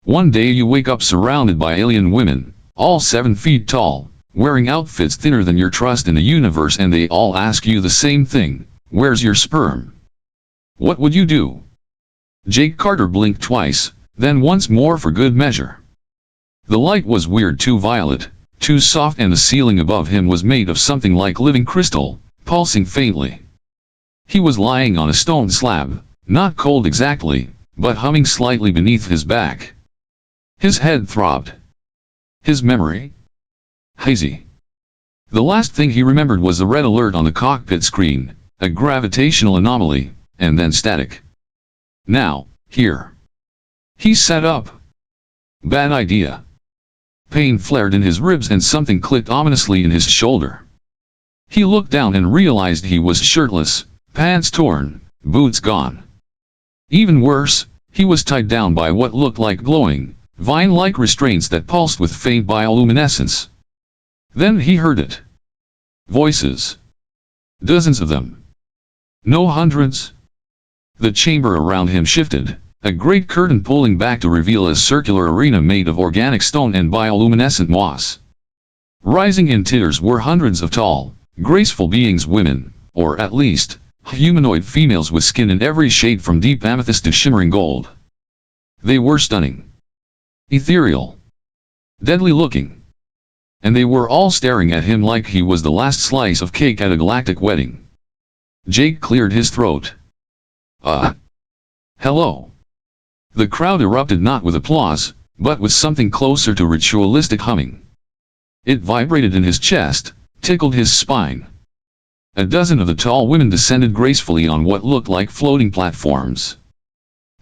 One day you wake up surrounded by alien women, all 7 feet tall, wearing outfits thinner than your trust in the universe, and they all ask you the same thing: where's your sperm? What would you do? Jake Carter blinked twice, then once more for good measure. The light was weird, too violet, too soft, and the ceiling above him was made of something like living crystal, pulsing faintly. He was lying on a stone slab, not cold exactly, but humming slightly beneath his back. His head throbbed. His memory? Hazy. The last thing he remembered was the red alert on the cockpit screen, a gravitational anomaly, and then static. Now, here. He sat up. Bad idea. Pain flared in his ribs and something clicked ominously in his shoulder. He looked down and realized he was shirtless, pants torn, boots gone. Even worse, he was tied down by what looked like glowing, vine-like restraints that pulsed with faint bioluminescence. Then he heard it. Voices. Dozens of them. No, hundreds. The chamber around him shifted, a great curtain pulling back to reveal a circular arena made of organic stone and bioluminescent moss. Rising in tiers were hundreds of tall, graceful beings, women, or at least, humanoid females with skin in every shade from deep amethyst to shimmering gold. They were stunning. Ethereal. Deadly looking. And they were all staring at him like he was the last slice of cake at a galactic wedding. Jake cleared his throat. Hello. The crowd erupted not with applause, but with something closer to ritualistic humming. It vibrated in his chest, tickled his spine. A dozen of the tall women descended gracefully on what looked like floating platforms.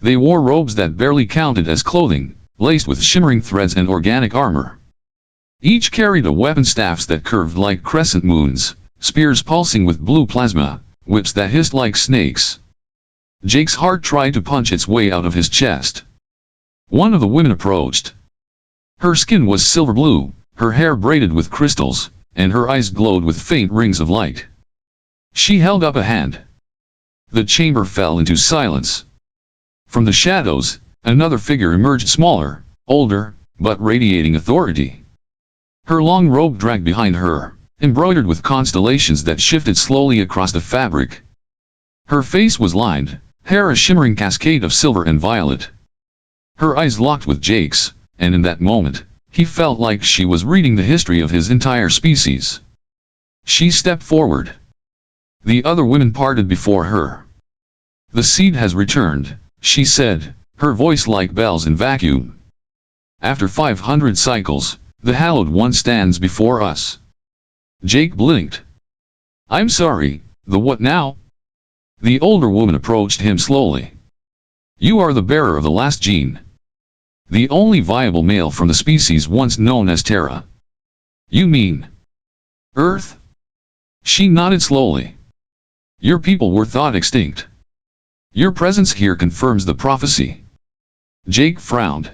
They wore robes that barely counted as clothing, laced with shimmering threads and organic armor. Each carried a weapon, staffs that curved like crescent moons, spears pulsing with blue plasma, whips that hissed like snakes. Jake's heart tried to punch its way out of his chest. One of the women approached. Her skin was silver blue, her hair braided with crystals, and her eyes glowed with faint rings of light. She held up a hand. The chamber fell into silence. From the shadows, another figure emerged, smaller, older, but radiating authority. Her long robe dragged behind her, embroidered with constellations that shifted slowly across the fabric. Her face was lined, hair a shimmering cascade of silver and violet. Her eyes locked with Jake's, and in that moment, he felt like she was reading the history of his entire species. She stepped forward. The other women parted before her. "The seed has returned," she said, her voice like bells in vacuum. "After 500 cycles, the hallowed one stands before us." Jake blinked. "I'm sorry, the what now?" The older woman approached him slowly. "You are the bearer of the last gene. The only viable male from the species once known as Terra." "You mean Earth?" She nodded slowly. "Your people were thought extinct. Your presence here confirms the prophecy." Jake frowned.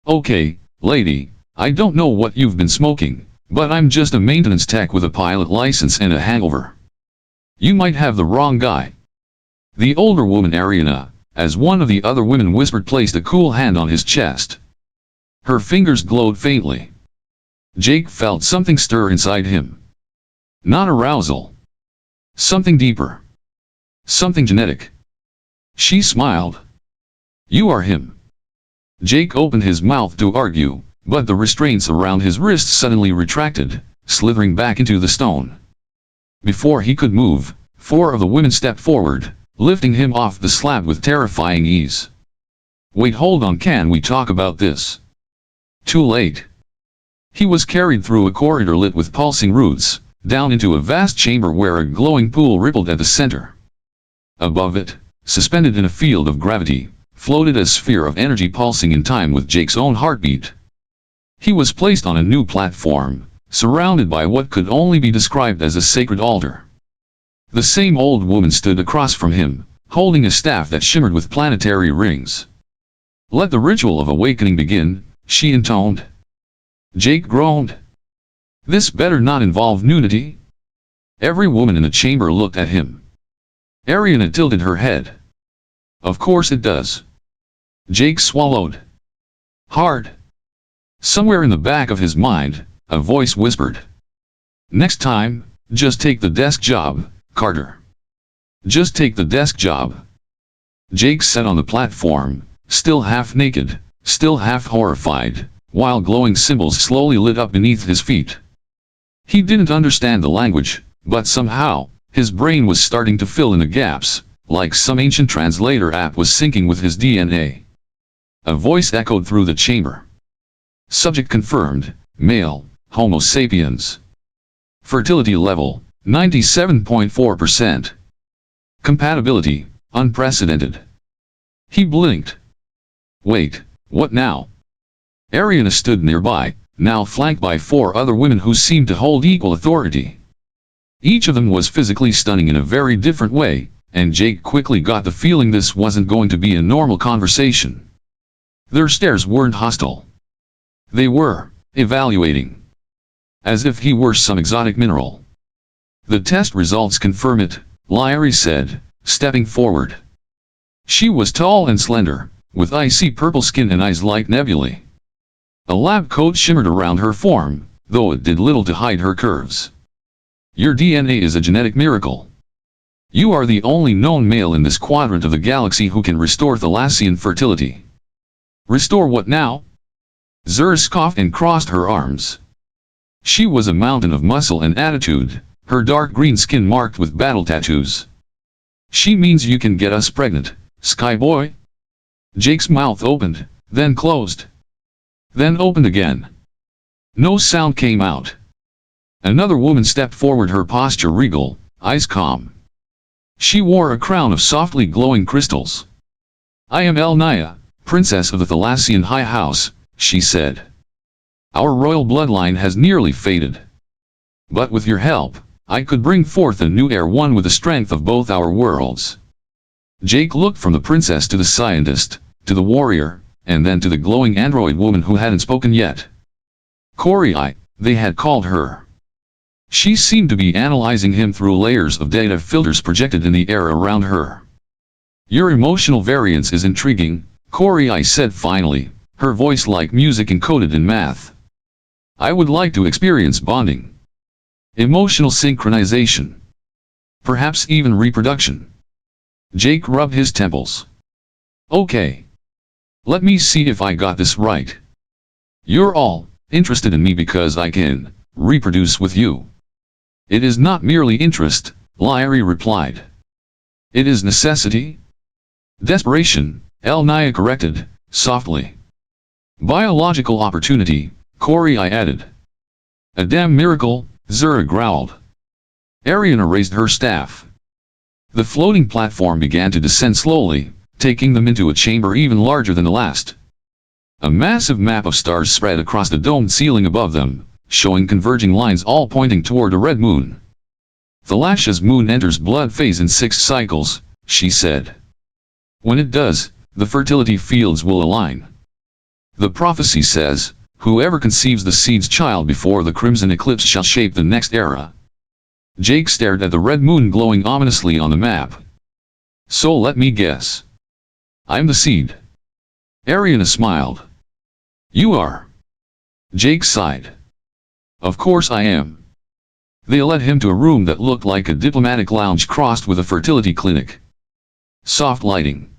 "Okay, lady, I don't know what you've been smoking, but I'm just a maintenance tech with a pilot license and a hangover. You might have the wrong guy." The older woman, Ariana, as one of the other women whispered, placed a cool hand on his chest. Her fingers glowed faintly. Jake felt something stir inside him. Not arousal. Something deeper. Something genetic. She smiled. "You are him." Jake opened his mouth to argue, but the restraints around his wrists suddenly retracted, slithering back into the stone. Before he could move, 4 of the women stepped forward, lifting him off the slab with terrifying ease. "Wait, hold on, can we talk about this?" Too late. He was carried through a corridor lit with pulsing roots, down into a vast chamber where a glowing pool rippled at the center. Above it, suspended in a field of gravity, floated a sphere of energy pulsing in time with Jake's own heartbeat. He was placed on a new platform, surrounded by what could only be described as a sacred altar. The same old woman stood across from him, holding a staff that shimmered with planetary rings. "Let the ritual of awakening begin," she intoned. Jake groaned. This better not involve nudity. Every woman in the chamber looked at him. Ariana tilted her head. "Of course it does." Jake swallowed. Hard. Somewhere in the back of his mind, a voice whispered. Next time, just take the desk job, Carter. Just take the desk job. Jake sat on the platform, still half naked, still half horrified, while glowing symbols slowly lit up beneath his feet. He didn't understand the language, but somehow, his brain was starting to fill in the gaps, like some ancient translator app was syncing with his DNA. A voice echoed through the chamber. Subject confirmed, male, Homo sapiens. Fertility level, 97.4%. Compatibility, unprecedented. He blinked. Wait, what now? Ariana stood nearby, now flanked by 4 other women who seemed to hold equal authority. Each of them was physically stunning in a very different way, and Jake quickly got the feeling this wasn't going to be a normal conversation. Their stares weren't hostile. They were evaluating. As if he were some exotic mineral. The test results confirm it, Lyrie said, stepping forward. She was tall and slender, with icy purple skin and eyes like nebulae. A lab coat shimmered around her form, though it did little to hide her curves. Your DNA is a genetic miracle. You are the only known male in this quadrant of the galaxy who can restore Thalassian fertility. Restore what now? Zura scoffed and crossed her arms. She was a mountain of muscle and attitude, her dark green skin marked with battle tattoos. She means you can get us pregnant, Skyboy? Jake's mouth opened, then closed. Then opened again. No sound came out. Another woman stepped forward, her posture regal, eyes calm. She wore a crown of softly glowing crystals. I am Elnaya, princess of the Thalassian High House, she said. Our royal bloodline has nearly faded. But with your help, I could bring forth a new heir, one with the strength of both our worlds. Jake looked from the princess to the scientist, to the warrior, and then to the glowing android woman who hadn't spoken yet. Corey, they had called her. She seemed to be analyzing him through layers of data filters projected in the air around her. Your emotional variance is intriguing, Corey said finally, her voice like music encoded in math. I would like to experience bonding. Emotional synchronization. Perhaps even reproduction. Jake rubbed his temples. Okay. Let me see if I got this right. You're all interested in me because I can reproduce with you. It is not merely interest, Lyrie replied. It is necessity? Desperation, Elnaya corrected, softly. Biological opportunity, Corey added. A damn miracle, Zura growled. Ariana raised her staff. The floating platform began to descend slowly, taking them into a chamber even larger than the last. A massive map of stars spread across the domed ceiling above them, showing converging lines all pointing toward a red moon. Thalashia's moon enters blood phase in 6 cycles, she said. When it does, the fertility fields will align. The prophecy says, whoever conceives the seed's child before the crimson eclipse shall shape the next era. Jake stared at the red moon glowing ominously on the map. So let me guess. I'm the seed. Ariana smiled. You are. Jake sighed. Of course I am. They led him to a room that looked like a diplomatic lounge crossed with a fertility clinic. Soft lighting.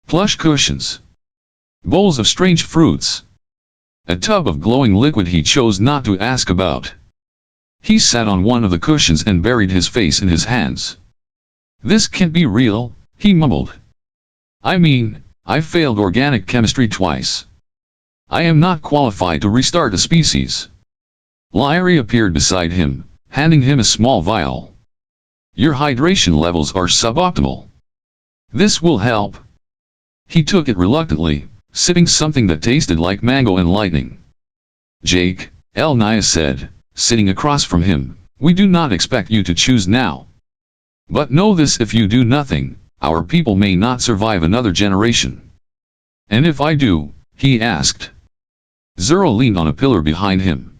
Plush cushions. Bowls of strange fruits. A tub of glowing liquid he chose not to ask about. He sat on one of the cushions and buried his face in his hands. This can't be real, he mumbled. I mean, I failed organic chemistry twice. I am not qualified to restart a species. Lyrie appeared beside him, handing him a small vial. Your hydration levels are suboptimal. This will help. He took it reluctantly, sipping something that tasted like mango and lightning. Jake, Elnaya said, sitting across from him, we do not expect you to choose now. But know this, if you do nothing, our people may not survive another generation. And if I do, he asked. Zura leaned on a pillar behind him.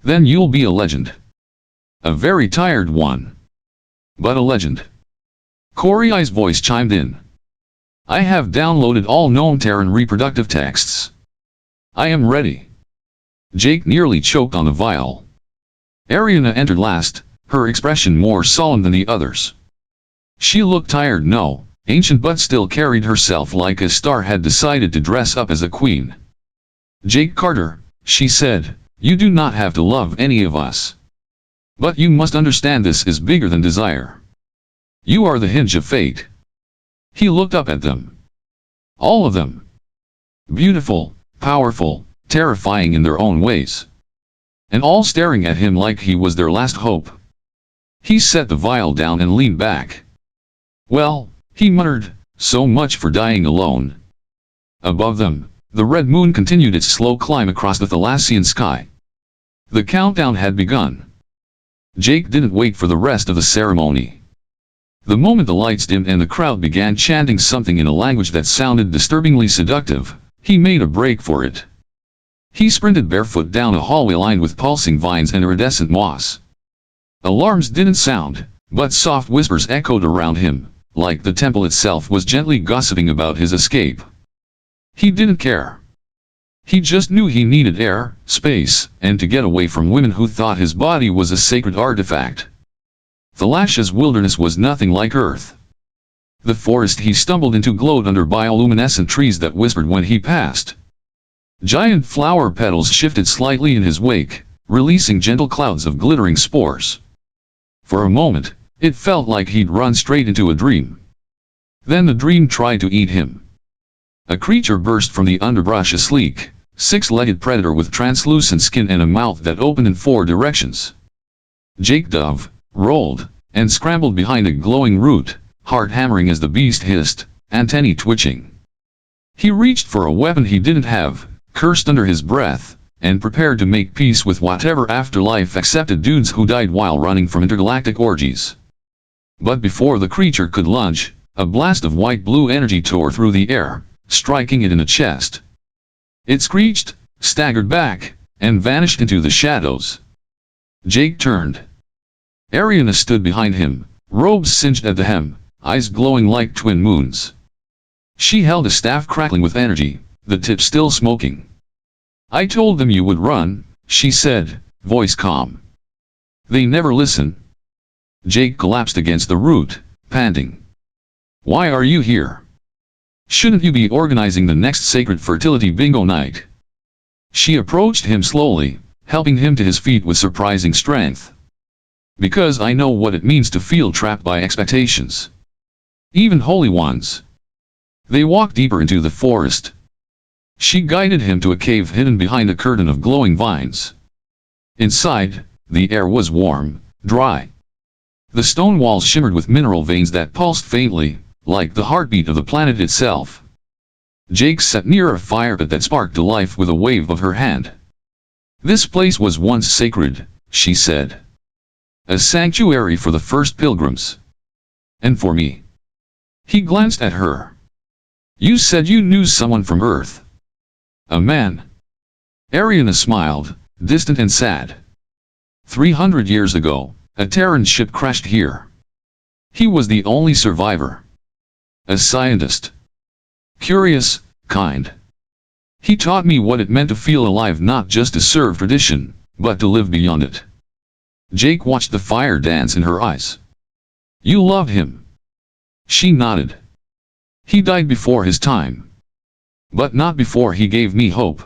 Then you'll be a legend. A very tired one. But a legend. Corey's voice chimed in. I have downloaded all known Terran reproductive texts. I am ready. Jake nearly choked on the vial. Ariana entered last, her expression more solemn than the others. She looked tired, no, ancient, but still carried herself like a star had decided to dress up as a queen. Jake Carter, she said, you do not have to love any of us. But you must understand this is bigger than desire. You are the hinge of fate. He looked up at them. All of them. Beautiful, powerful, terrifying in their own ways. And all staring at him like he was their last hope. He set the vial down and leaned back. Well, he muttered, so much for dying alone. Above them, the red moon continued its slow climb across the Thalassian sky. The countdown had begun. Jake didn't wait for the rest of the ceremony. The moment the lights dimmed and the crowd began chanting something in a language that sounded disturbingly seductive, he made a break for it. He sprinted barefoot down a hallway lined with pulsing vines and iridescent moss. Alarms didn't sound, but soft whispers echoed around him, like the temple itself was gently gossiping about his escape. He didn't care. He just knew he needed air, space, and to get away from women who thought his body was a sacred artifact. Thalassia's wilderness was nothing like Earth. The forest he stumbled into glowed under bioluminescent trees that whispered when he passed. Giant flower petals shifted slightly in his wake, releasing gentle clouds of glittering spores. For a moment, it felt like he'd run straight into a dream. Then the dream tried to eat him. A creature burst from the underbrush, a sleek, six-legged predator with translucent skin and a mouth that opened in 4 directions. Jake dove, rolled, and scrambled behind a glowing root, heart hammering as the beast hissed, antennae twitching. He reached for a weapon he didn't have, cursed under his breath, and prepared to make peace with whatever afterlife accepted dudes who died while running from intergalactic orgies. But before the creature could lunge, a blast of white-blue energy tore through the air, striking it in the chest. It screeched, staggered back, and vanished into the shadows. Jake turned. Ariana stood behind him, robes singed at the hem, eyes glowing like twin moons. She held a staff crackling with energy, the tip still smoking. I told them you would run, she said, voice calm. They never listen. Jake collapsed against the root, panting. Why are you here? Shouldn't you be organizing the next sacred fertility bingo night? She approached him slowly, helping him to his feet with surprising strength. Because I know what it means to feel trapped by expectations. Even holy ones. They walked deeper into the forest. She guided him to a cave hidden behind a curtain of glowing vines. Inside, the air was warm, dry. The stone walls shimmered with mineral veins that pulsed faintly, like the heartbeat of the planet itself. Jake sat near a fire pit that sparked to life with a wave of her hand. This place was once sacred, she said. A sanctuary for the first pilgrims. And for me. He glanced at her. You said you knew someone from Earth. A man. Ariana smiled, distant and sad. 300 years ago, a Terran ship crashed here. He was the only survivor. A scientist. Curious, kind. He taught me what it meant to feel alive, not just to serve tradition, but to live beyond it. Jake watched the fire dance in her eyes. You love him. She nodded. He died before his time. But not before he gave me hope.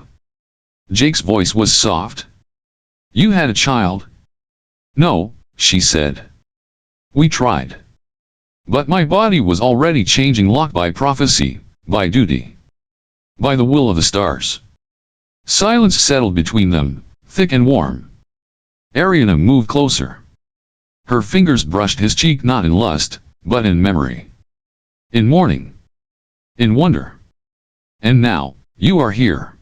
Jake's voice was soft. You had a child? No, she said. We tried. But my body was already changing, locked by prophecy, by duty. By the will of the stars. Silence settled between them, thick and warm. Ariana moved closer. Her fingers brushed his cheek, not in lust, but in memory. In mourning. In wonder. And now, you are here.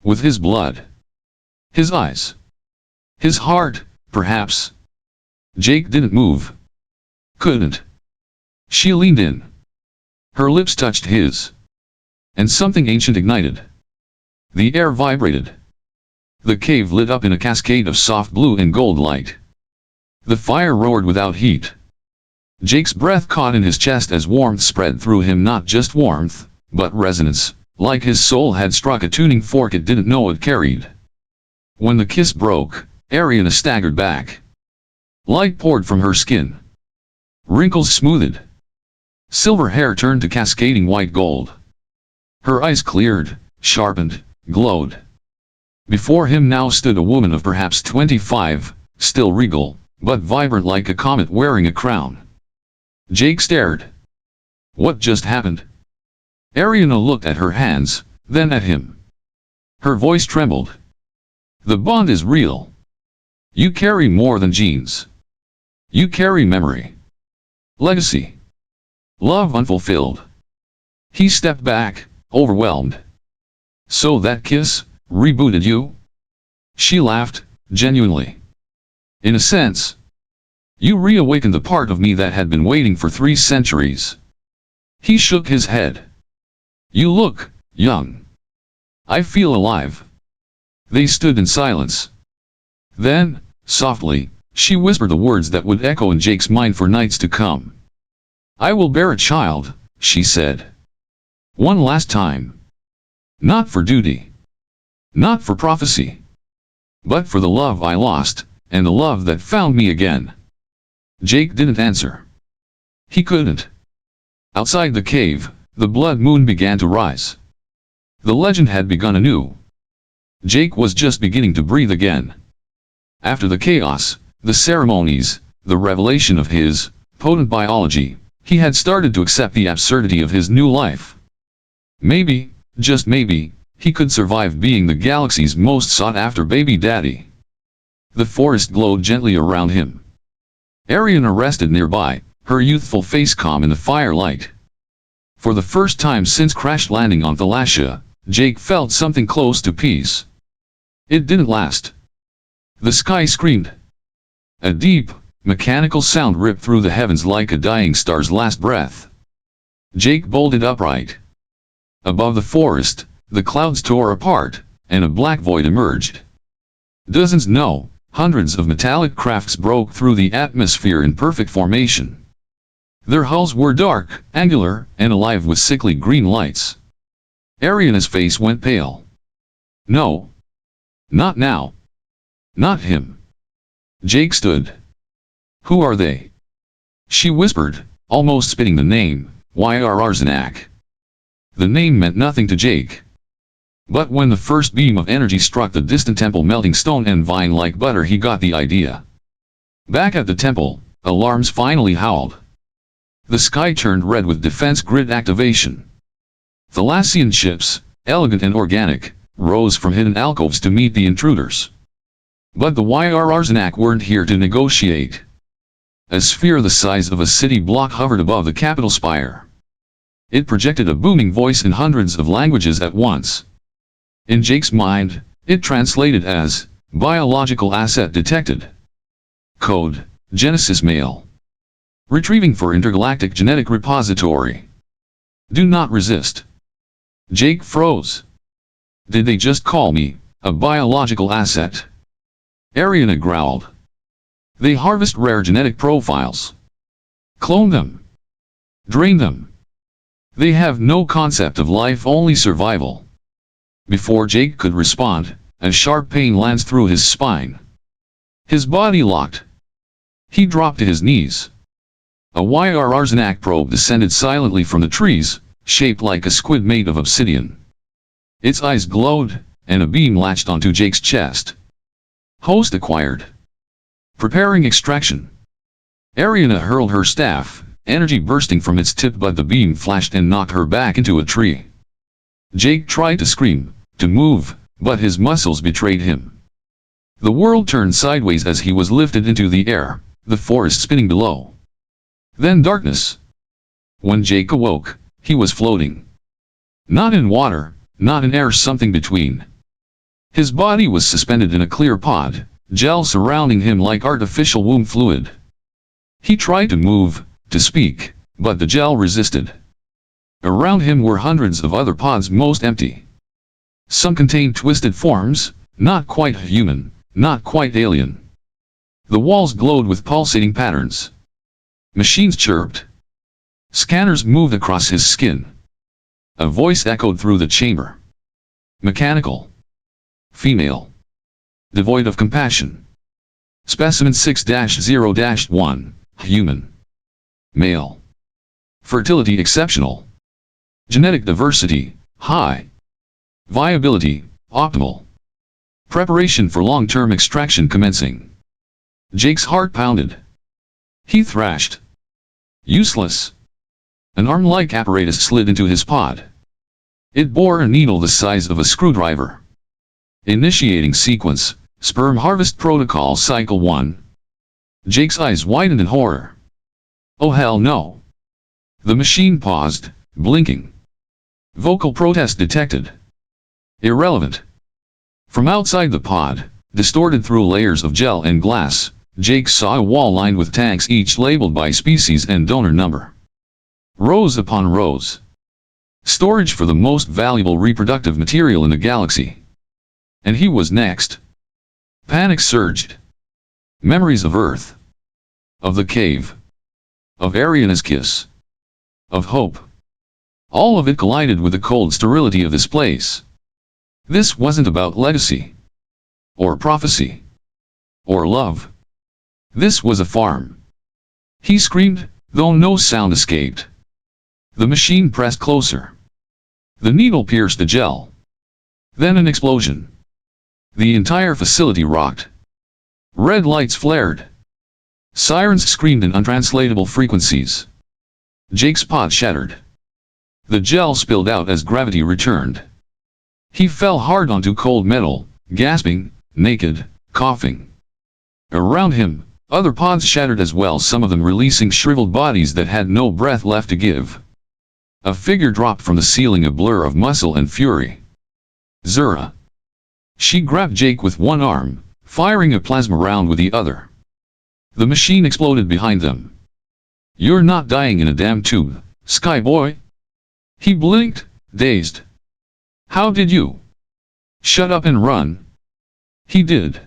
With his blood. His eyes. His heart, perhaps. Jake didn't move. Couldn't. She leaned in. Her lips touched his. And something ancient ignited. The air vibrated. The cave lit up in a cascade of soft blue and gold light. The fire roared without heat. Jake's breath caught in his chest as warmth spread through him, not just warmth, but resonance, like his soul had struck a tuning fork it didn't know it carried. When the kiss broke, Ariana staggered back. Light poured from her skin. Wrinkles smoothed. Silver hair turned to cascading white gold. Her eyes cleared, sharpened, glowed. Before him now stood a woman of perhaps 25, still regal, but vibrant like a comet wearing a crown. Jake stared. What just happened? Ariana looked at her hands, then at him. Her voice trembled. The bond is real. You carry more than genes. You carry memory. Legacy. Love unfulfilled. He stepped back, overwhelmed. So that kiss rebooted you? She laughed, genuinely. In a sense. You reawakened the part of me that had been waiting for 3 centuries. He shook his head. You look young. I feel alive. They stood in silence. Then, softly, she whispered the words that would echo in Jake's mind for nights to come. I will bear a child, she said. One last time. Not for duty. Not for prophecy. But for the love I lost, and the love that found me again. Jake didn't answer. He couldn't. Outside the cave, the blood moon began to rise. The legend had begun anew. Jake was just beginning to breathe again. After the chaos, the ceremonies, the revelation of his potent biology, he had started to accept the absurdity of his new life. Maybe, just maybe, he could survive being the galaxy's most sought-after baby daddy. The forest glowed gently around him. Ariana rested nearby, her youthful face calm in the firelight. For the first time since crash landing on Thalassia, Jake felt something close to peace. It didn't last. The sky screamed. A deep, mechanical sound ripped through the heavens like a dying star's last breath. Jake bolted upright. Above the forest, the clouds tore apart, and a black void emerged. Dozens, no, hundreds of metallic crafts broke through the atmosphere in perfect formation. Their hulls were dark, angular, and alive with sickly green lights. Ariana's face went pale. No. Not now. Not him. Jake stood. Who are they? She whispered, almost spitting the name, Yrrzanak. The name meant nothing to Jake. But when the first beam of energy struck the distant temple melting stone and vine like butter, he got the idea. Back at the temple, alarms finally howled. The sky turned red with defense grid activation. Thalassian ships, elegant and organic, rose from hidden alcoves to meet the intruders. But the Yrrzanak weren't here to negotiate. A sphere the size of a city block hovered above the capital spire. It projected a booming voice in hundreds of languages at once. In Jake's mind, it translated as, biological asset detected. Code, Genesis Mail. Retrieving for intergalactic genetic repository. Do not resist. Jake froze. Did they just call me a biological asset? Ariana growled. They harvest rare genetic profiles. Clone them. Drain them. They have no concept of life, only survival. Before Jake could respond, a sharp pain lands through his spine. His body locked. He dropped to his knees. A Yrrzanak probe descended silently from the trees, shaped like a squid made of obsidian. Its eyes glowed, and a beam latched onto Jake's chest. Host acquired. Preparing extraction. Ariana hurled her staff, energy bursting from its tip, but the beam flashed and knocked her back into a tree. Jake tried to scream, to move, but his muscles betrayed him. The world turned sideways as he was lifted into the air, the forest spinning below. Then darkness. When Jake awoke, he was floating. Not in water, not in air, something between. His body was suspended in a clear pod, gel surrounding him like artificial womb fluid. He tried to move, to speak, but the gel resisted. Around him were hundreds of other pods, most empty. Some contained twisted forms, not quite human, not quite alien. The walls glowed with pulsating patterns. Machines chirped. Scanners moved across his skin. A voice echoed through the chamber. Mechanical. Female. Devoid of compassion. Specimen 6-0-1, human. Male. Fertility exceptional. Genetic diversity, high. Viability, optimal. Preparation for long-term extraction commencing. Jake's heart pounded. He thrashed. Useless. An arm-like apparatus slid into his pod. It bore a needle the size of a screwdriver. Initiating sequence, Sperm Harvest Protocol Cycle 1. Jake's eyes widened in horror. Oh hell no. The machine paused, blinking. Vocal protest detected. Irrelevant. From outside the pod, distorted through layers of gel and glass, Jake saw a wall lined with tanks each labeled by species and donor number. Rows upon rows. Storage for the most valuable reproductive material in the galaxy. And he was next. Panic surged. Memories of Earth. Of the cave. Of Ariana's kiss. Of hope. All of it collided with the cold sterility of this place. This wasn't about legacy. Or prophecy. Or love. This was a farm. He screamed, though no sound escaped. The machine pressed closer. The needle pierced the gel. Then an explosion. The entire facility rocked. Red lights flared. Sirens screamed in untranslatable frequencies. Jake's pod shattered. The gel spilled out as gravity returned. He fell hard onto cold metal, gasping, naked, coughing. Around him, other pods shattered as well, some of them releasing shriveled bodies that had no breath left to give. A figure dropped from the ceiling, a blur of muscle and fury. Zura. She grabbed Jake with one arm, firing a plasma round with the other. The machine exploded behind them. You're not dying in a damn tube, Skyboy. He blinked, dazed. How did you? Shut up and run. He did.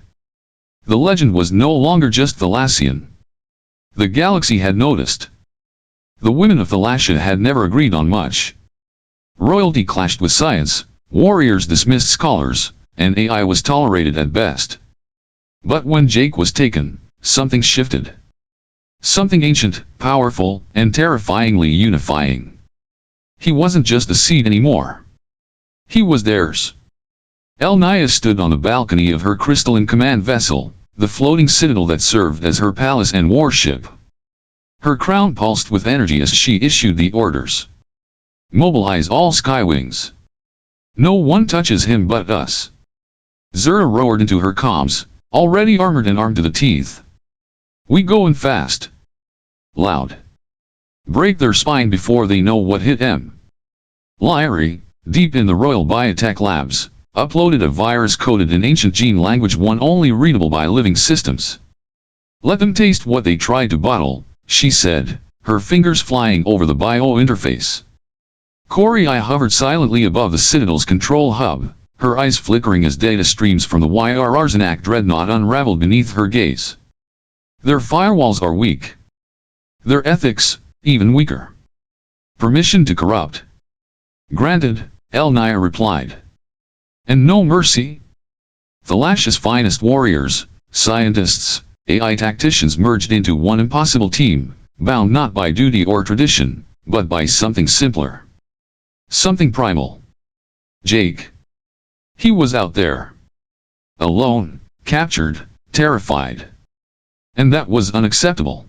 The legend was no longer just Thalassian. The galaxy had noticed. The women of Thalassia had never agreed on much. Royalty clashed with science, warriors dismissed scholars, and AI was tolerated at best. But when Jake was taken, something shifted. Something ancient, powerful, and terrifyingly unifying. He wasn't just a seed anymore. He was theirs. Elnaya stood on the balcony of her crystalline command vessel, the floating citadel that served as her palace and warship. Her crown pulsed with energy as she issued the orders. Mobilize all skywings. No one touches him but us. Zura roared into her comms, already armored and armed to the teeth. We going fast. Loud. Break their spine before they know what hit them. Lyri, deep in the Royal Biotech Labs, uploaded a virus coded in ancient gene language, one only readable by living systems. Let them taste what they tried to bottle, she said, her fingers flying over the bio interface. Cori hovered silently above the Citadel's control hub, her eyes flickering as data streams from the Arzanak dreadnought unraveled beneath her gaze. Their firewalls are weak. Their ethics, even weaker. Permission to corrupt. Granted, Elnaya replied. And no mercy? Thalassia's finest warriors, scientists, AI tacticians merged into one impossible team, bound not by duty or tradition, but by something simpler. Something primal. Jake. He was out there. Alone, captured, terrified. And that was unacceptable.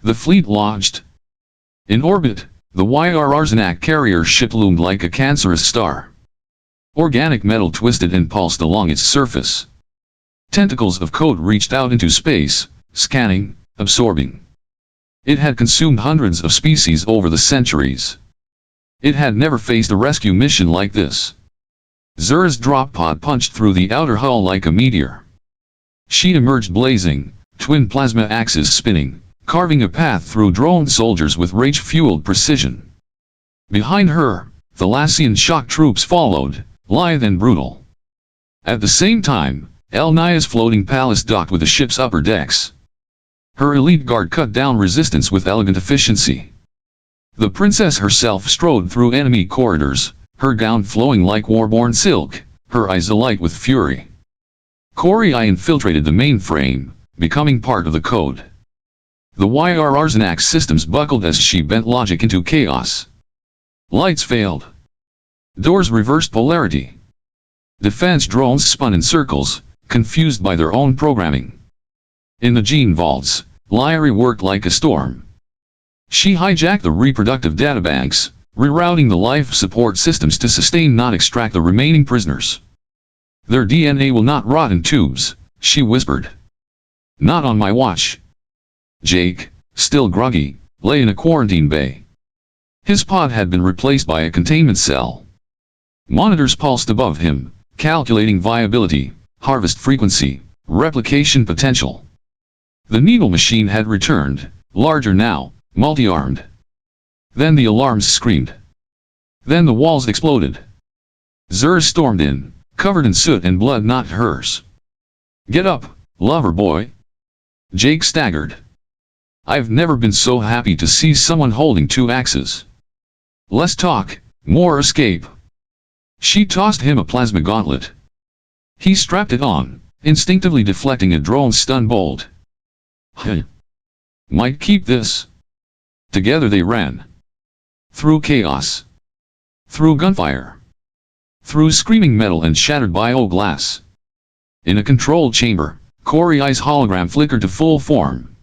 The fleet launched. In orbit, the Arzanak carrier ship loomed like a cancerous star. Organic metal twisted and pulsed along its surface. Tentacles of code reached out into space, scanning, absorbing. It had consumed hundreds of species over the centuries. It had never faced a rescue mission like this. Zura's drop pod punched through the outer hull like a meteor. She emerged blazing, twin plasma axes spinning, carving a path through drone soldiers with rage-fueled precision. Behind her, Thalassian shock troops followed, lithe and brutal. At the same time, Elnaya's floating palace docked with the ship's upper decks. Her elite guard cut down resistance with elegant efficiency. The princess herself strode through enemy corridors, her gown flowing like war-born silk, her eyes alight with fury. Corey infiltrated the mainframe, becoming part of the code. The YRR's systems buckled as she bent logic into chaos. Lights failed. Doors reversed polarity. Defense drones spun in circles, confused by their own programming. In the gene vaults, Lyrie worked like a storm. She hijacked the reproductive databanks, rerouting the life support systems to sustain not extract the remaining prisoners. Their DNA will not rot in tubes, she whispered. Not on my watch. Jake, still groggy, lay in a quarantine bay. His pod had been replaced by a containment cell. Monitors pulsed above him, calculating viability, harvest frequency, replication potential. The needle machine had returned, larger now, multi-armed. Then the alarms screamed. Then the walls exploded. Zers stormed in, covered in soot and blood not hers. Get up, lover boy. Jake staggered. I've never been so happy to see someone holding two axes. Less talk, more escape. She tossed him a plasma gauntlet. He strapped it on, instinctively deflecting a drone's stun bolt. Might keep this. Together they ran. Through chaos. Through gunfire. Through screaming metal and shattered bio-glass. In a control chamber, Corey's hologram flickered to full form.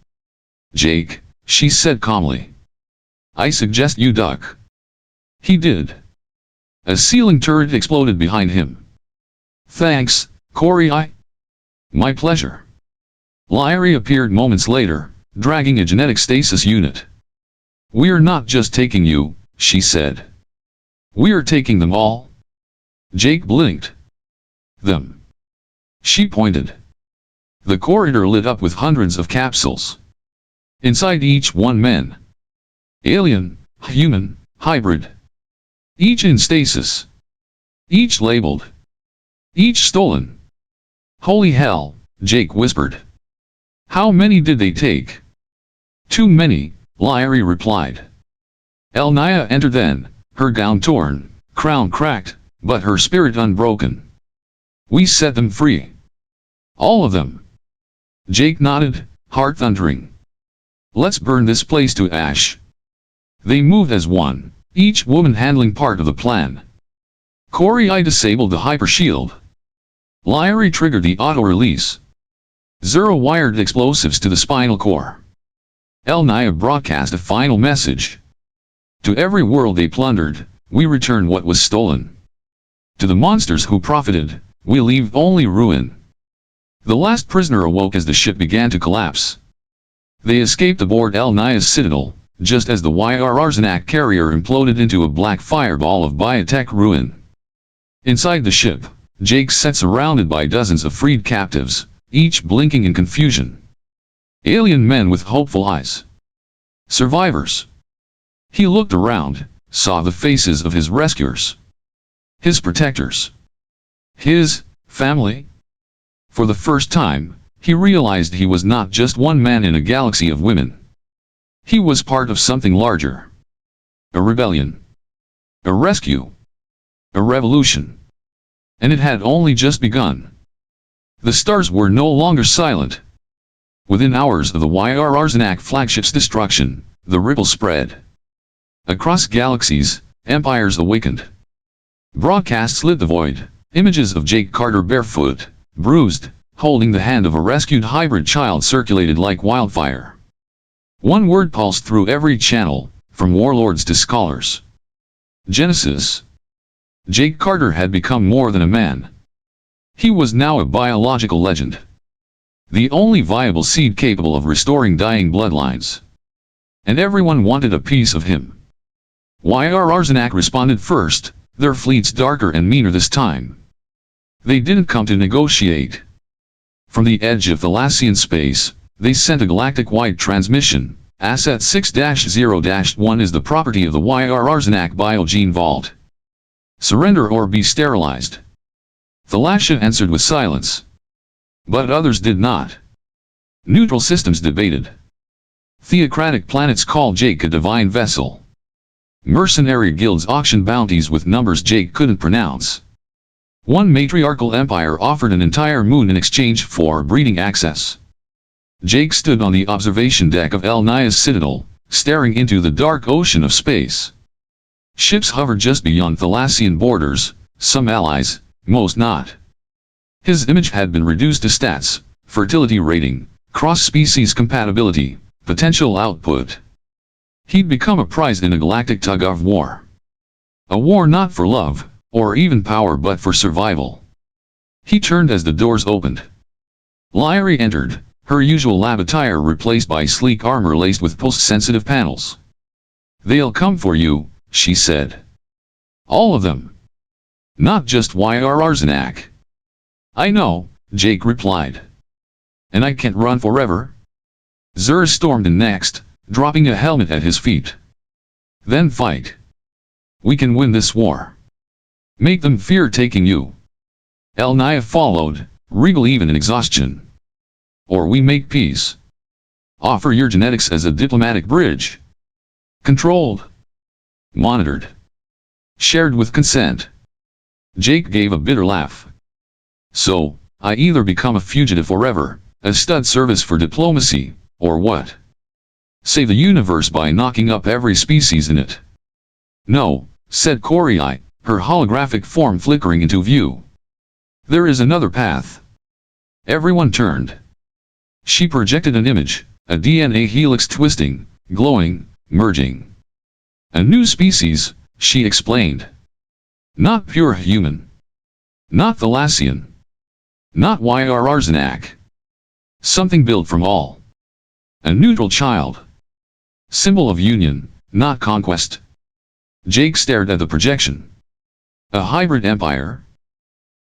Jake, she said calmly. I suggest you duck. He did. A ceiling turret exploded behind him. Thanks, Corey. My pleasure. Lyrie appeared moments later, dragging a genetic stasis unit. We're not just taking you, she said. We're taking them all. Jake blinked. Them. She pointed. The corridor lit up with hundreds of capsules. Inside each one men. Alien, human, hybrid. Each in stasis. Each labeled. Each stolen. Holy hell, Jake whispered. How many did they take? Too many, Lyrie replied. Elnaya entered then, her gown torn, crown cracked, but her spirit unbroken. We set them free. All of them. Jake nodded, heart thundering. Let's burn this place to ash. They moved as one, each woman handling part of the plan. Corey disabled the hypershield. Lyrie triggered the auto-release. Zero wired explosives to the spinal core. Elnaya broadcast a final message. To every world they plundered, we return what was stolen. To the monsters who profited, we leave only ruin. The last prisoner awoke as the ship began to collapse. They escaped aboard Elnaya's citadel, just as the YRR's carrier imploded into a black fireball of biotech ruin. Inside the ship, Jake sat surrounded by dozens of freed captives, each blinking in confusion. Alien men with hopeful eyes. Survivors. He looked around, saw the faces of his rescuers. His protectors. His family. For the first time, he realized he was not just one man in a galaxy of women. He was part of something larger. A rebellion. A rescue. A revolution. And it had only just begun. The stars were no longer silent. Within hours of the YRR's flagship's destruction, the ripple spread. Across galaxies, empires awakened. Broadcasts lit the void, images of Jake Carter barefoot, bruised, holding the hand of a rescued hybrid child circulated like wildfire. One word pulsed through every channel, from warlords to scholars. Genesis. Jake Carter had become more than a man. He was now a biological legend. The only viable seed capable of restoring dying bloodlines. And everyone wanted a piece of him. YRR's responded first, their fleets darker and meaner this time. They didn't come to negotiate. From the edge of Thalassian space, they sent a galactic-wide transmission. Asset 6-0-1 is the property of the YRR's biogene vault. Surrender or be sterilized. Thalassia answered with silence. But others did not. Neutral systems debated. Theocratic planets called Jake a divine vessel. Mercenary guilds auctioned bounties with numbers Jake couldn't pronounce. One matriarchal empire offered an entire moon in exchange for breeding access. Jake stood on the observation deck of El-Nia's citadel, staring into the dark ocean of space. Ships hovered just beyond Thalassian borders, some allies, most not. His image had been reduced to stats, fertility rating, cross-species compatibility, potential output. He'd become a prize in a galactic tug-of-war. A war not for love, or even power but for survival. He turned as the doors opened. Lyra entered, her usual lab attire replaced by sleek armor laced with pulse-sensitive panels. "They'll come for you," she said. "All of them. Not just YRRZnak." "I know," Jake replied. "And I can't run forever." Zur stormed in next, dropping a helmet at his feet. "Then fight. We can win this war. Make them fear taking you." El-Nia followed, regal even in exhaustion. "Or we make peace. Offer your genetics as a diplomatic bridge. Controlled. Monitored. Shared with consent." Jake gave a bitter laugh. "So, I either become a fugitive forever, a stud service for diplomacy, or what? Save the universe by knocking up every species in it." "No," said Cori, her holographic form flickering into view. "There is another path." Everyone turned. She projected an image, a DNA helix twisting, glowing, merging. "A new species," she explained. "Not pure human. Not Thalassian. Not YRRZnak. Something built from all. A neutral child. Symbol of union, not conquest." Jake stared at the projection. "A hybrid empire?"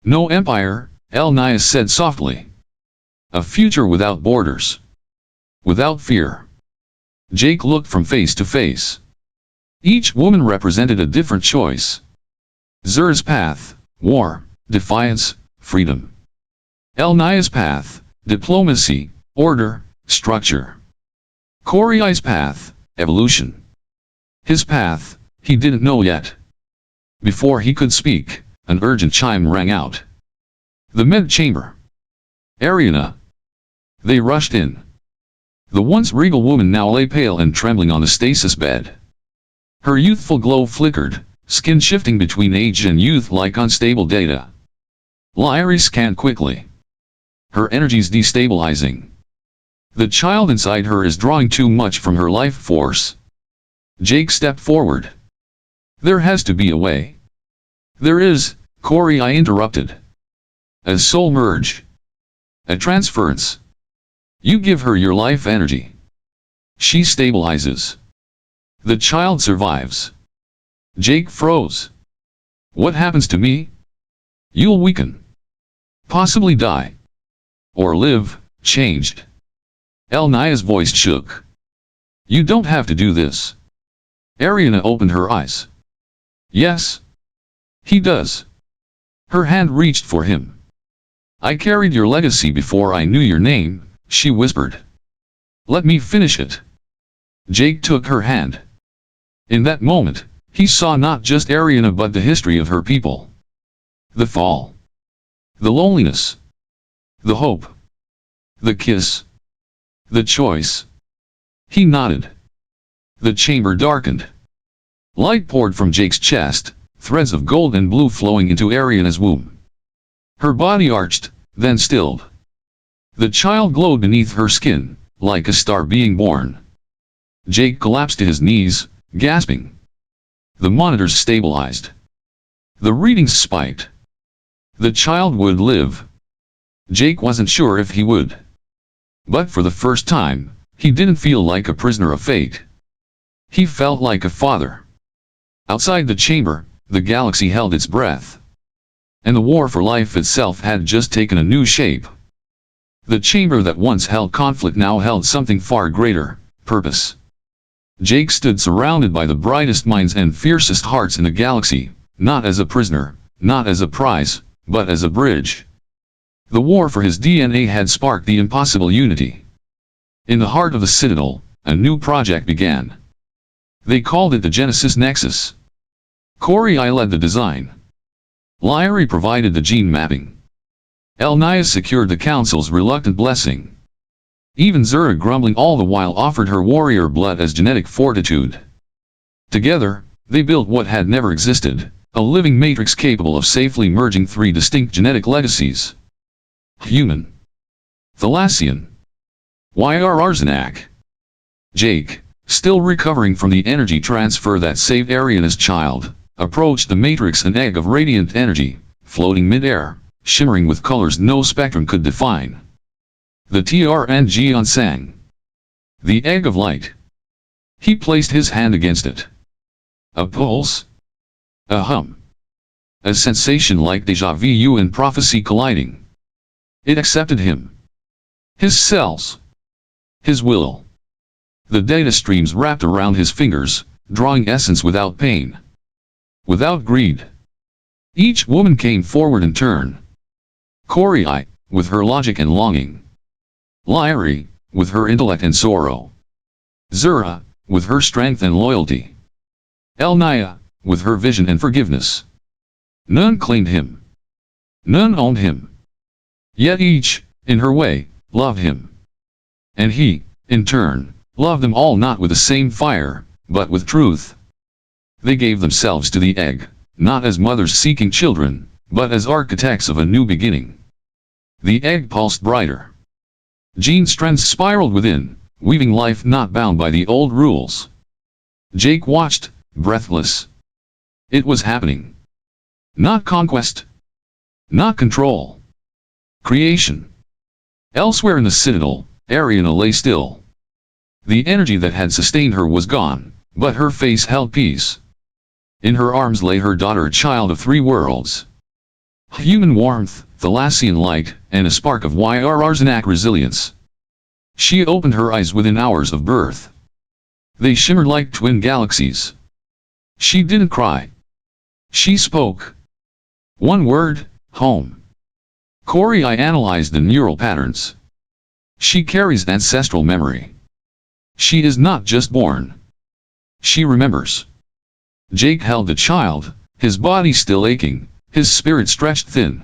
"No empire," El-Nia said softly. "A future without borders. Without fear." Jake looked from face to face. Each woman represented a different choice. Zur's path, war, defiance, freedom. El-Nia's path, diplomacy, order, structure. Cori's path, evolution. His path, he didn't know yet. Before he could speak, an urgent chime rang out. The med chamber. "Ariana." They rushed in. The once regal woman now lay pale and trembling on the stasis bed. Her youthful glow flickered, skin shifting between age and youth like unstable data. Lyra scanned quickly. Her energy's destabilizing. The child inside her is drawing too much from her life force. Jake stepped forward. "There has to be a way." "There is," Cori interrupted. "A soul merge. A transference. You give her your life energy. She stabilizes. The child survives." Jake froze. "What happens to me?" "You'll weaken. Possibly die. Or live, changed." El-Nia's voice shook. "You don't have to do this." Ariana opened her eyes. "Yes. He does." Her hand reached for him. "I carried your legacy before I knew your name," she whispered. "Let me finish it." Jake took her hand. In that moment, he saw not just Ariana but the history of her people. The fall. The loneliness. The hope. The kiss. The choice. He nodded. The chamber darkened. Light poured from Jake's chest, threads of gold and blue flowing into Ariana's womb. Her body arched, then stilled. The child glowed beneath her skin, like a star being born. Jake collapsed to his knees, gasping. The monitors stabilized. The readings spiked. The child would live. Jake wasn't sure if he would. But for the first time, he didn't feel like a prisoner of fate. He felt like a father. Outside the chamber, the galaxy held its breath. And the war for life itself had just taken a new shape. The chamber that once held conflict now held something far greater, purpose. Jake stood surrounded by the brightest minds and fiercest hearts in the galaxy, not as a prisoner, not as a prize, but as a bridge. The war for his DNA had sparked the impossible unity. In the heart of the Citadel, a new project began. They called it the Genesis Nexus. Corey I led the design. Lyrie provided the gene mapping. Elnaya secured the Council's reluctant blessing. Even Zura, grumbling all the while, offered her warrior blood as genetic fortitude. Together, they built what had never existed, a living matrix capable of safely merging three distinct genetic legacies. Human. Thalassian. Yrrzanak. Jake, still recovering from the energy transfer that saved Arian as child, approached the matrix, an egg of radiant energy, floating mid-air, shimmering with colors no spectrum could define. The TRNG sang. The egg of light. He placed his hand against it. A pulse. A hum. A sensation like déjà vu and prophecy colliding. It accepted him. His cells. His will. The data streams wrapped around his fingers, drawing essence without pain. Without greed. Each woman came forward in turn. Corey I, with her logic and longing. Lyrie, with her intellect and sorrow. Zura, with her strength and loyalty. Elnaya, with her vision and forgiveness. None claimed him. None owned him. Yet each, in her way, loved him. And he, in turn, loved them all, not with the same fire, but with truth. They gave themselves to the egg, not as mothers seeking children, but as architects of a new beginning. The egg pulsed brighter. Gene strands spiraled within, weaving life not bound by the old rules. Jake watched, breathless. It was happening. Not conquest. Not control. Creation. Elsewhere in the Citadel, Ariana lay still. The energy that had sustained her was gone, but her face held peace. In her arms lay her daughter, a child of three worlds. Human warmth, Thalassian light, and a spark of Yrrzanak resilience. She opened her eyes within hours of birth. They shimmered like twin galaxies. She didn't cry. She spoke. One word, home. Corey I analyzed the neural patterns. She carries ancestral memory. She is not just born. She remembers. Jake held the child, his body still aching, his spirit stretched thin.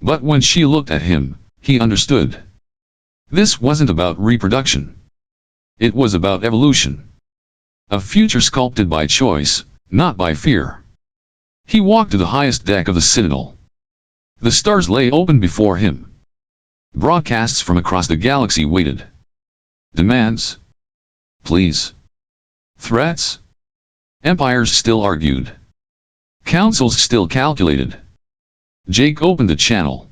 But when she looked at him, he understood. This wasn't about reproduction. It was about evolution. A future sculpted by choice, not by fear. He walked to the highest deck of the Citadel. The stars lay open before him. Broadcasts from across the galaxy waited. Demands. Pleas. Threats. Empires still argued. Councils still calculated. Jake opened the channel.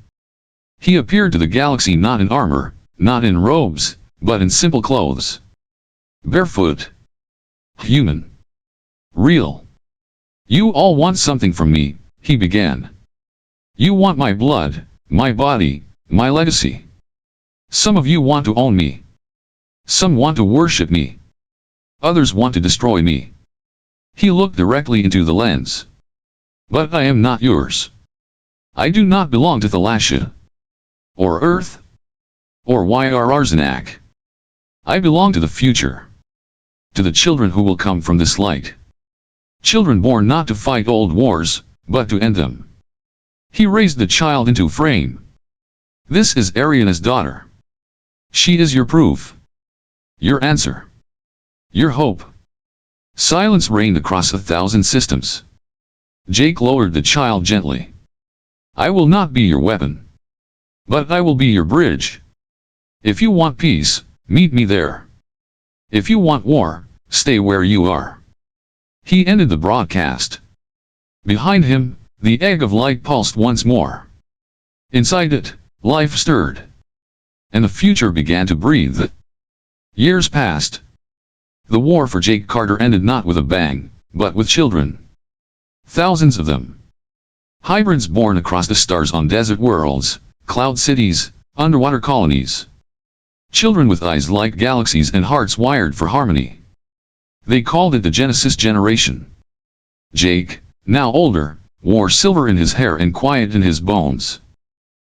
He appeared to the galaxy not in armor, not in robes, but in simple clothes. Barefoot. Human. Real. You all want something from me, he began. You want my blood, my body, my legacy. Some of you want to own me. Some want to worship me. Others want to destroy me. He looked directly into the lens. But I am not yours. I do not belong to Thalassia. Or Earth. Or Yrrzanak. I belong to the future. To the children who will come from this light. Children born not to fight old wars, but to end them. He raised the child into frame. This is Ariana's daughter. She is your proof. Your answer. Your hope. Silence reigned across 1,000 systems. Jake lowered the child gently. I will not be your weapon. But I will be your bridge. If you want peace, meet me there. If you want war, stay where you are. He ended the broadcast. Behind him, the egg of light pulsed once more. Inside it, life stirred. And the future began to breathe. Years passed. The war for Jake Carter ended not with a bang, but with children. Thousands of them. Hybrids born across the stars on desert worlds, cloud cities, underwater colonies. Children with eyes like galaxies and hearts wired for harmony. They called it the Genesis generation. Jake, now older, wore silver in his hair and quiet in his bones.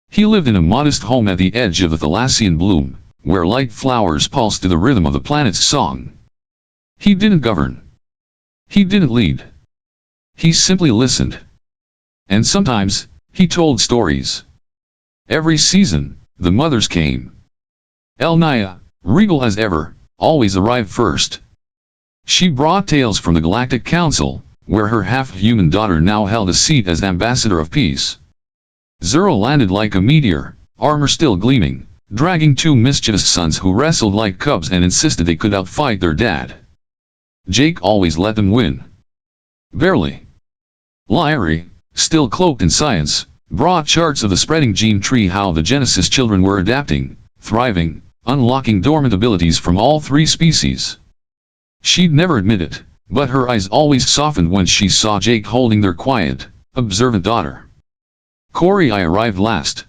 He lived in a modest home at the edge of the Thalassian bloom, where light flowers pulsed to the rhythm of the planet's song. He didn't govern. He didn't lead. He simply listened. And sometimes, he told stories. Every season, the mothers came. Elnaya, regal as ever, always arrived first. She brought tales from the Galactic Council, where her half-human daughter now held a seat as ambassador of peace. Zero landed like a meteor, armor still gleaming, dragging two mischievous sons who wrestled like cubs and insisted they could outfight their dad. Jake always let them win. Barely. Lyrie, still cloaked in science, brought charts of the spreading gene tree, how the Genesis children were adapting, thriving, unlocking dormant abilities from all three species. She'd never admit it, but her eyes always softened when she saw Jake holding their quiet, observant daughter. Corey arrived last.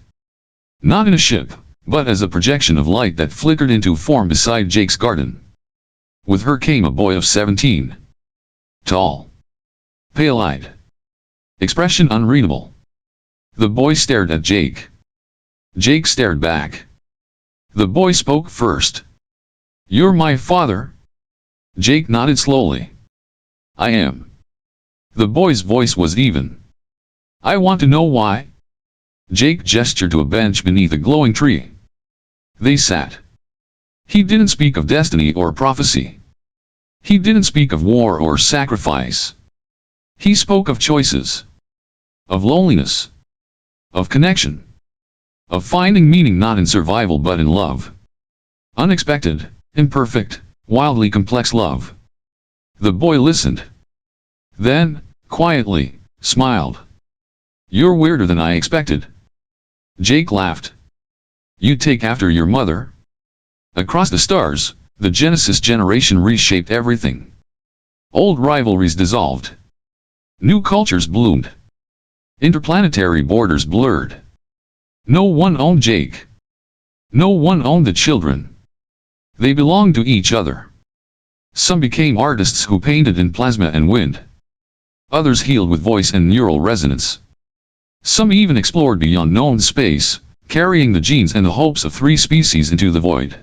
Not in a ship, but as a projection of light that flickered into form beside Jake's garden. With her came a boy of 17. Tall. Pale-eyed. Expression unreadable. The boy stared at Jake. Jake stared back. The boy spoke first. "You're my father?" Jake nodded slowly. "I am." The boy's voice was even. "I want to know why." Jake gestured to a bench beneath a glowing tree. They sat. He didn't speak of destiny or prophecy. He didn't speak of war or sacrifice. He spoke of choices. Of loneliness. Of connection. Of finding meaning not in survival but in love. Unexpected, imperfect, wildly complex love. The boy listened. Then, quietly, smiled. "You're weirder than I expected." Jake laughed. "You take after your mother?" Across the stars, the Genesis generation reshaped everything. Old rivalries dissolved. New cultures bloomed. Interplanetary borders blurred. No one owned Jake. No one owned the children. They belonged to each other. Some became artists who painted in plasma and wind. Others healed with voice and neural resonance. Some even explored beyond known space, carrying the genes and the hopes of three species into the void.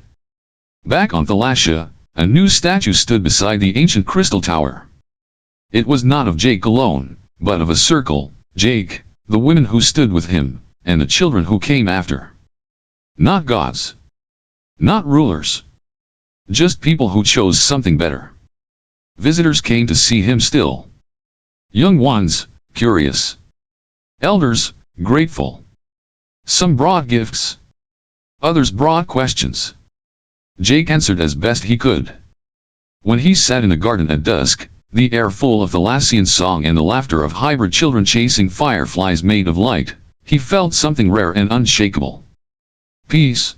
Back on Thalassia, a new statue stood beside the ancient crystal tower. It was not of Jake alone, but of a circle: Jake, the women who stood with him, and the children who came after. Not gods. Not rulers. Just people who chose something better. Visitors came to see him still. Young ones, curious. Elders, grateful. Some brought gifts. Others brought questions. Jake answered as best he could. When he sat in the garden at dusk, the air full of Thalassian song and the laughter of hybrid children chasing fireflies made of light, he felt something rare and unshakable. Peace.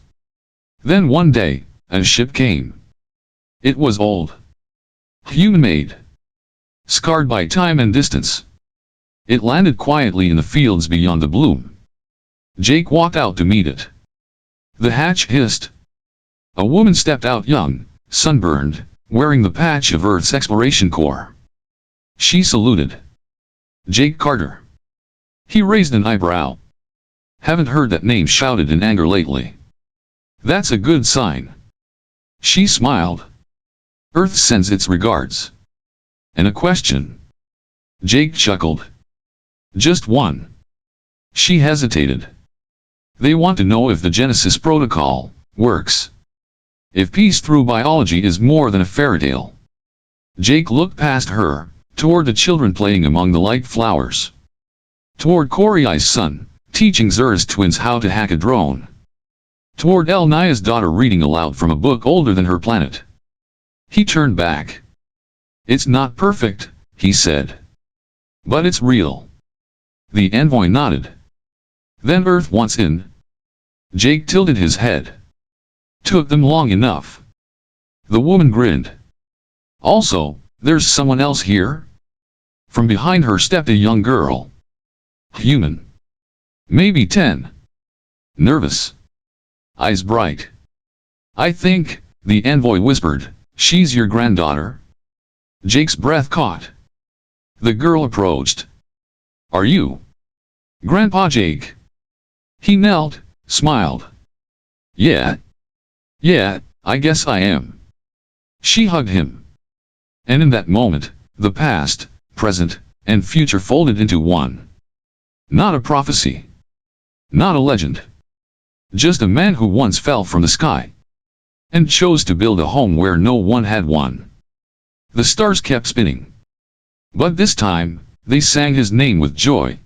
Then one day, a ship came. It was old. Human-made. Scarred by time and distance. It landed quietly in the fields beyond the bloom. Jake walked out to meet it. The hatch hissed. A woman stepped out, young, sunburned, wearing the patch of Earth's exploration corps. She saluted. "Jake Carter." He raised an eyebrow. "Haven't heard that name shouted in anger lately." "That's a good sign." She smiled. "Earth sends its regards." "And a question." Jake chuckled. "Just one." She hesitated. "They want to know if the Genesis protocol works. If peace through biology is more than a fairy tale." Jake looked past her, toward the children playing among the light flowers. Toward Corey's son, teaching Zura's twins how to hack a drone. Toward Elnaya's daughter reading aloud from a book older than her planet. He turned back. "It's not perfect," he said. "But it's real." The envoy nodded. "Then Earth wants in?" Jake tilted his head. "Took them long enough." The woman grinned. "Also, there's someone else here?" From behind her stepped a young girl. Human. Maybe 10. Nervous. Eyes bright. "I think," the envoy whispered, "she's your granddaughter." Jake's breath caught. The girl approached. "Are you Grandpa Jake?" He knelt, smiled. Yeah, I guess I am." She hugged him. And in that moment, The past, present, and future folded into one. Not a prophecy. Not a legend. Just a man who once fell from the sky and chose to build a home where no one had one. The stars kept spinning. But this time, they sang his name with joy.